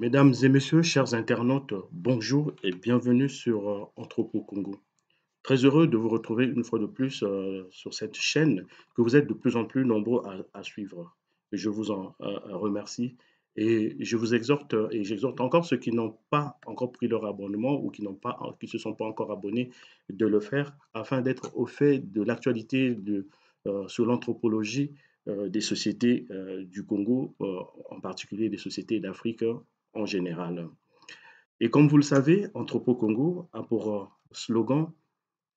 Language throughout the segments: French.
Mesdames et messieurs, chers internautes, bonjour et bienvenue sur Entrepôt Congo. Très heureux de vous retrouver une fois de plus sur cette chaîne que vous êtes de plus en plus nombreux à suivre. Je vous en remercie et je vous exhorte et j'exhorte encore ceux qui n'ont pas encore pris leur abonnement ou qui se sont pas encore abonnés de le faire afin d'être au fait de l'actualité sur l'anthropologie des sociétés du Congo, en particulier des sociétés d'Afrique en général. Et comme vous le savez, Entrepôt Congo a pour slogan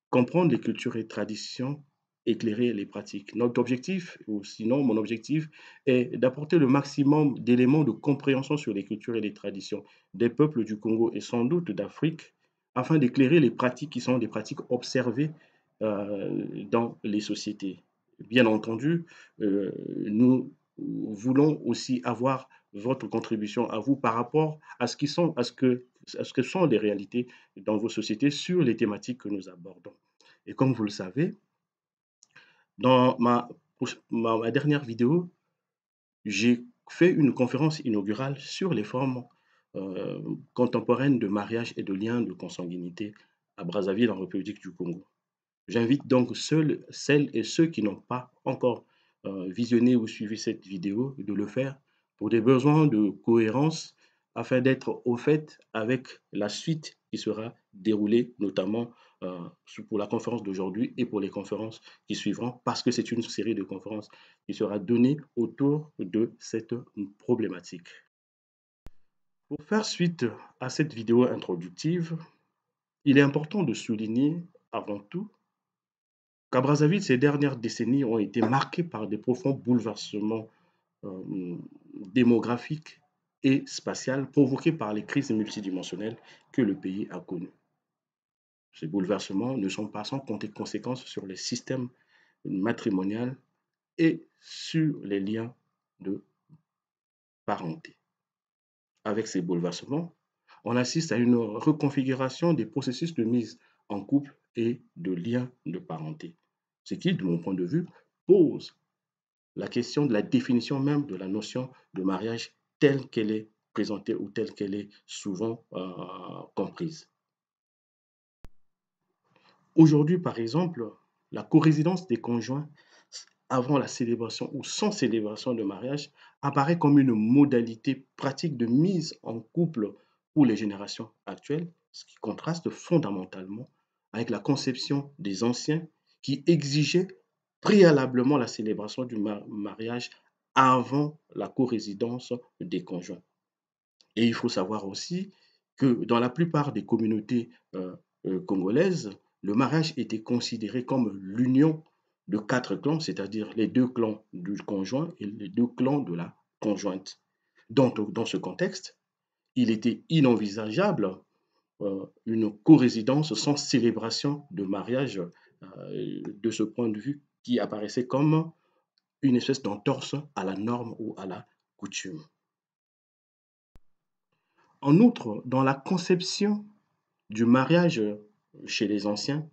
comprendre les cultures et traditions, éclairer les pratiques. Notre objectif, ou sinon mon objectif, est d'apporter le maximum d'éléments de compréhension sur les cultures et les traditions des peuples du Congo et sans doute d'Afrique, afin d'éclairer les pratiques qui sont des pratiques observées dans les sociétés. Bien entendu, nous voulons aussi avoir votre contribution à vous par rapport à ce que sont les réalités dans vos sociétés sur les thématiques que nous abordons. Et comme vous le savez, dans ma dernière vidéo, j'ai fait une conférence inaugurale sur les formes contemporaines de mariage et de liens de consanguinité à Brazzaville, en République du Congo. J'invite donc celles et ceux qui n'ont pas encore visionné ou suivi cette vidéo de le faire pour des besoins de cohérence afin d'être au fait avec la suite qui sera déroulée, notamment pour la conférence d'aujourd'hui et pour les conférences qui suivront, parce que c'est une série de conférences qui sera donnée autour de cette problématique. Pour faire suite à cette vidéo introductive, il est important de souligner avant tout qu'à Brazzaville, ces dernières décennies ont été marquées par des profonds bouleversements euh, démographiques et spatiaux provoqués par les crises multidimensionnelles que le pays a connues. Ces bouleversements ne sont pas sans compter conséquences sur les systèmes matrimoniaux et sur les liens de parenté. Avec ces bouleversements, on assiste à une reconfiguration des processus de mise en couple et de liens de parenté. Ce qui, de mon point de vue, pose la question de la définition même de la notion de mariage telle qu'elle est présentée ou telle qu'elle est souvent comprise. Aujourd'hui, par exemple, la corésidence des conjoints avant la célébration ou sans célébration de mariage apparaît comme une modalité pratique de mise en couple pour les générations actuelles, ce qui contraste fondamentalement avec la conception des anciens qui exigeaient préalablement la célébration du mariage avant la corésidence des conjoints. Et il faut savoir aussi que dans la plupart des communautés congolaises, le mariage était considéré comme l'union de quatre clans, c'est-à-dire les deux clans du conjoint et les deux clans de la conjointe. Donc, dans ce contexte, il était inenvisageable une corésidence sans célébration de mariage de ce point de vue qui apparaissait comme une espèce d'entorse à la norme ou à la coutume. En outre, dans la conception du mariage chez les anciens,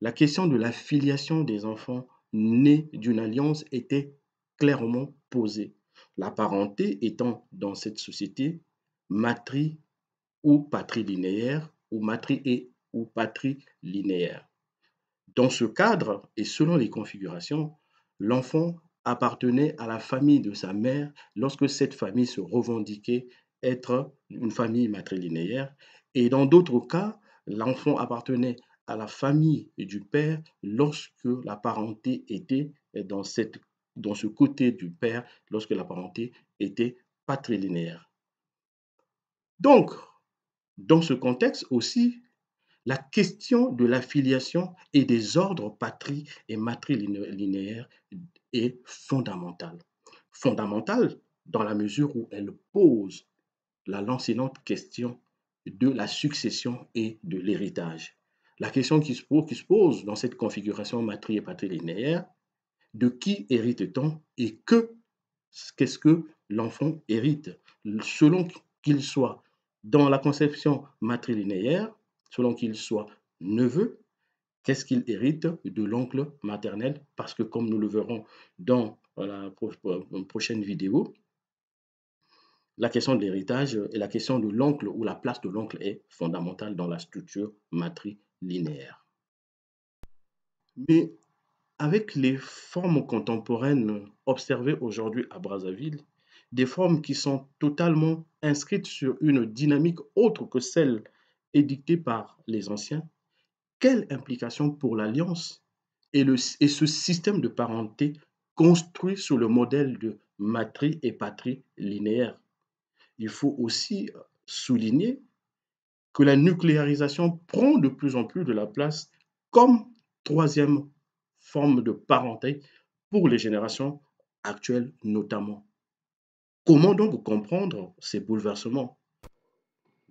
la question de la filiation des enfants nés d'une alliance était clairement posée. La parenté étant dans cette société matri ou patrilinéaire ou matri et ou patrilinéaire. Dans ce cadre et selon les configurations, l'enfant appartenait à la famille de sa mère lorsque cette famille se revendiquait être une famille matrilinéaire et dans d'autres cas, l'enfant appartenait à la famille du père lorsque la parenté était dans ce côté du père, lorsque la parenté était patrilinéaire. Donc, dans ce contexte aussi, la question de l'affiliation et des ordres patrie et matrilinéaires est fondamentale. Fondamentale dans la mesure où elle pose la lancinante question de la succession et de l'héritage. La question qui se pose dans cette configuration matrie et patrilinéaire, de qui hérite-t-on et qu'est-ce que l'enfant hérite, selon qu'il soit dans la conception matrilinéaire, selon qu'il soit neveu, qu'est-ce qu'il hérite de l'oncle maternel, parce que comme nous le verrons dans la prochaine vidéo, La question de l'héritage et la question de l'oncle ou la place de l'oncle est fondamentale dans la structure matrilinéaire. Mais avec les formes contemporaines observées aujourd'hui à Brazzaville, des formes qui sont totalement inscrites sur une dynamique autre que celle édictée par les anciens, quelle implication pour l'alliance et ce système de parenté construit sur le modèle de matrie et patrie linéaire? Il faut aussi souligner que la nucléarisation prend de plus en plus de la place comme troisième forme de parenté pour les générations actuelles notamment. Comment donc comprendre ces bouleversements?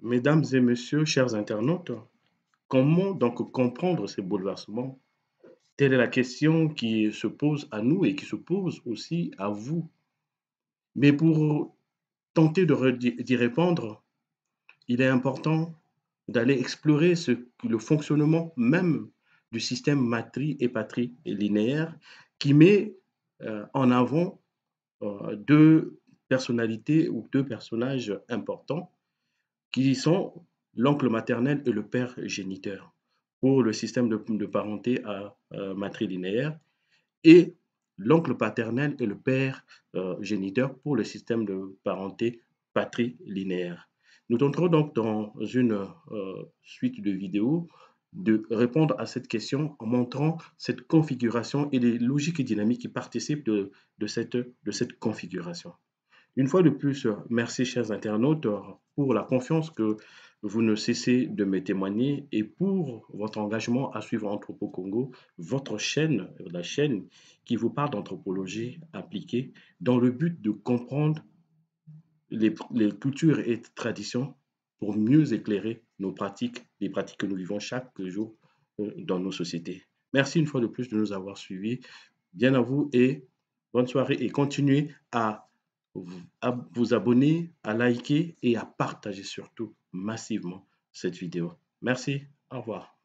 Mesdames et messieurs, chers internautes, comment donc comprendre ces bouleversements? Telle est la question qui se pose à nous et qui se pose aussi à vous. Mais pour tenter d'y répondre, il est important d'aller explorer le fonctionnement même du système matrie et patrie linéaire qui met en avant deux personnalités ou deux personnages importants qui sont l'oncle maternel et le père géniteur pour le système de parenté à matrilinéaire et l'oncle paternel et le père géniteur pour le système de parenté patrilinéaire. Nous tenterons donc dans une suite de vidéos de répondre à cette question en montrant cette configuration et les logiques et dynamiques qui participent de cette configuration. Une fois de plus, merci chers internautes pour la confiance que vous ne cessez de me témoigner et pour votre engagement à suivre Anthropo Congo, votre chaîne, la chaîne qui vous parle d'anthropologie appliquée dans le but de comprendre les cultures et traditions pour mieux éclairer nos pratiques, les pratiques que nous vivons chaque jour dans nos sociétés. Merci une fois de plus de nous avoir suivis. Bien à vous et bonne soirée et continuez à vous abonner, à liker et à partager surtout massivement cette vidéo. Merci, au revoir.